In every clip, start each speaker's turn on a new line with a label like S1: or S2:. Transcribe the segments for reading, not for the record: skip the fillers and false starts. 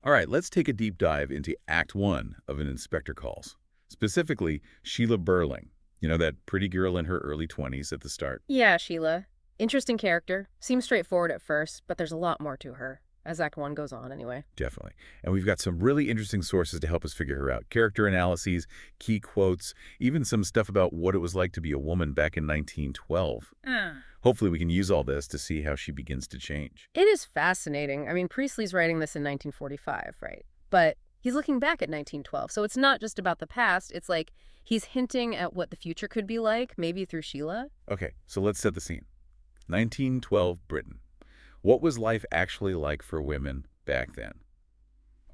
S1: All right, let's take a deep dive into Act 1 of An Inspector Calls. Specifically, Sheila Burling. You know, that pretty girl in her early 20s at the start.
S2: Yeah, Sheila. Interesting character. Seems straightforward at first, but there's a lot more to her, as Act 1 goes on anyway.
S1: Definitely. And we've got some really interesting sources to help us figure her out. Character analyses, key quotes, even some stuff about what it was like to be a woman back in 1912.
S2: Ah.
S1: Hopefully we can use all this to see how she begins to change.
S2: It is fascinating. I mean, Priestley's writing this in 1945, right? But he's looking back at 1912, so it's not just about the past. It's like he's hinting at what the future could be like, maybe through Sheila.
S1: Okay, so let's set the scene. 1912 Britain. What was life actually like for women back then?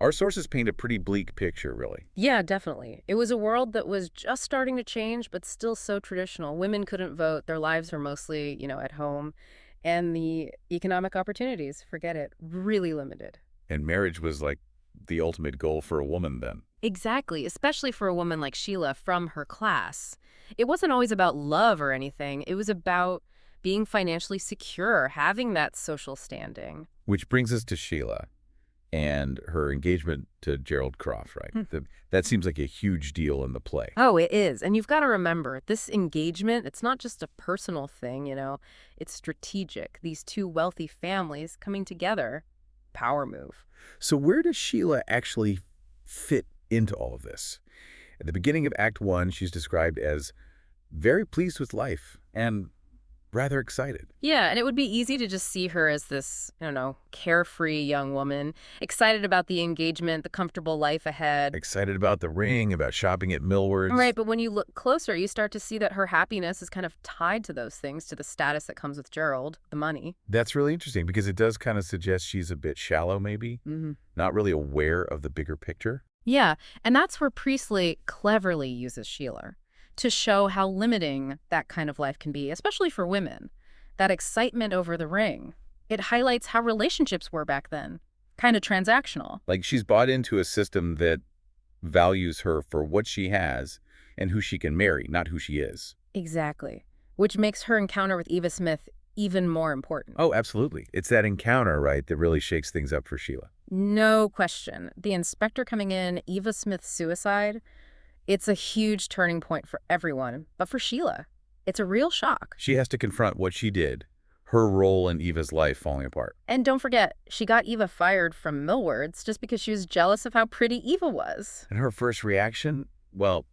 S1: Our sources paint a pretty bleak picture, really.
S2: Yeah, definitely. It was a world that was just starting to change, but still so traditional. Women couldn't vote. Their lives were mostly, at home. And the economic opportunities, forget it, really limited.
S1: And marriage was like the ultimate goal for a woman then.
S2: Exactly, especially for a woman like Sheila from her class. It wasn't always about love or anything. It was about being financially secure, having that social standing.
S1: Which brings us to Sheila and her engagement to Gerald Croft, right? That seems like a huge deal in the play.
S2: Oh, it is. And you've got to remember, this engagement, it's not just a personal thing. It's strategic. These two wealthy families coming together. Power move.
S1: So where does Sheila actually fit into all of this? At the beginning of Act 1, she's described as very pleased with life and rather excited.
S2: Yeah, and it would be easy to just see her as this, I don't know, carefree young woman, excited about the engagement, the comfortable life ahead.
S1: Excited about the ring, about shopping at Millward's.
S2: Right, but when you look closer, you start to see that her happiness is kind of tied to those things, to the status that comes with Gerald, the money.
S1: That's really interesting because it does kind of suggest she's a bit shallow, maybe, not really aware of the bigger picture.
S2: Yeah, and that's where Priestley cleverly uses Sheila to show how limiting that kind of life can be, especially for women. That excitement over the ring. It highlights how relationships were back then, kind of transactional.
S1: Like she's bought into a system that values her for what she has and who she can marry, not who she is.
S2: Exactly. Which makes her encounter with Eva Smith even more important.
S1: Oh, absolutely. It's that encounter, right, that really shakes things up for Sheila.
S2: No question. The inspector coming in, Eva Smith's suicide, it's a huge turning point for everyone, but for Sheila, it's a real shock.
S1: She has to confront what she did, her role in Eva's life falling apart.
S2: And don't forget, she got Eva fired from Millward's just because she was jealous of how pretty Eva was.
S1: And her first reaction, well,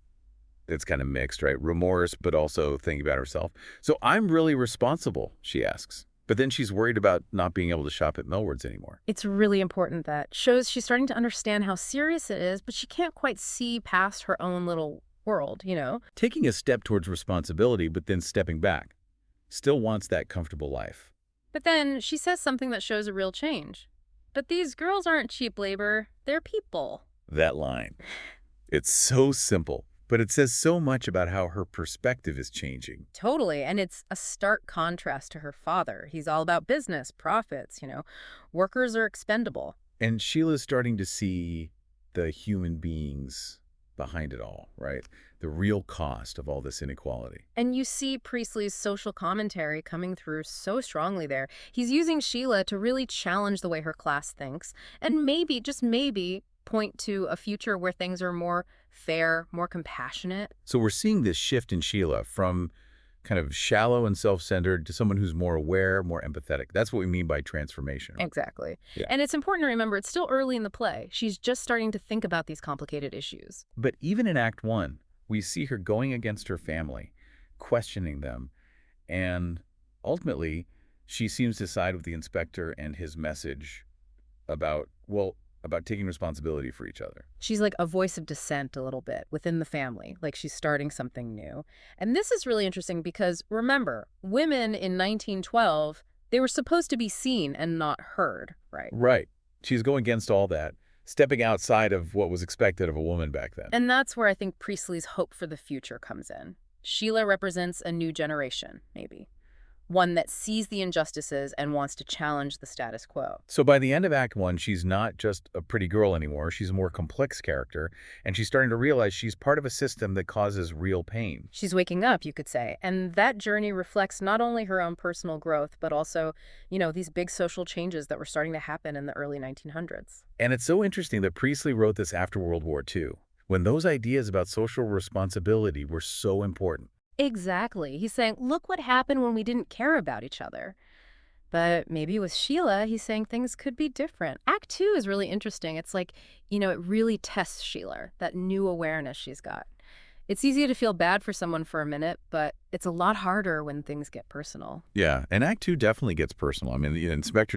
S1: it's kind of mixed, right? Remorse, but also thinking about herself. So I'm really responsible, she asks. But then she's worried about not being able to shop at Millward's anymore.
S2: It's really important. That shows she's starting to understand how serious it is, but she can't quite see past her own little world.
S1: Taking a step towards responsibility, but then stepping back. Still wants that comfortable life.
S2: But then she says something that shows a real change. But these girls aren't cheap labor. They're people.
S1: That line. It's so simple, but it says so much about how her perspective is changing.
S2: Totally. And it's a stark contrast to her father. He's all about business, profits. Workers are expendable.
S1: And Sheila's starting to see the human beings behind it all, right? The real cost of all this inequality.
S2: And you see Priestley's social commentary coming through so strongly there. He's using Sheila to really challenge the way her class thinks and maybe, just maybe, point to a future where things are more fair, more compassionate.
S1: So we're seeing this shift in Sheila from kind of shallow and self-centered to someone who's more aware, more empathetic. That's what we mean by transformation. Right?
S2: Exactly.
S1: Yeah.
S2: And it's important to remember it's still early in the play. She's just starting to think about these complicated issues.
S1: But even in Act 1, we see her going against her family, questioning them, and ultimately, she seems to side with the inspector and his message about taking responsibility for each other.
S2: She's like a voice of dissent a little bit within the family, like she's starting something new. And this is really interesting because, remember, women in 1912, they were supposed to be seen and not heard, right?
S1: Right. She's going against all that, stepping outside of what was expected of a woman back then.
S2: And that's where I think Priestley's hope for the future comes in. Sheila represents a new generation, maybe. one that sees the injustices and wants to challenge the status quo.
S1: So by the end of Act 1, she's not just a pretty girl anymore. She's a more complex character, and she's starting to realize she's part of a system that causes real pain.
S2: She's waking up, you could say, and that journey reflects not only her own personal growth, but also, these big social changes that were starting to happen in the early 1900s.
S1: And it's so interesting that Priestley wrote this after World War II, when those ideas about social responsibility were so important.
S2: Exactly. He's saying, look what happened when we didn't care about each other. But maybe with Sheila, he's saying things could be different. Act 2 is really interesting. It's like, it really tests Sheila, that new awareness she's got. It's easy to feel bad for someone for a minute, but it's a lot harder when things get personal.
S1: Yeah, and Act 2 definitely gets personal. I mean, the inspector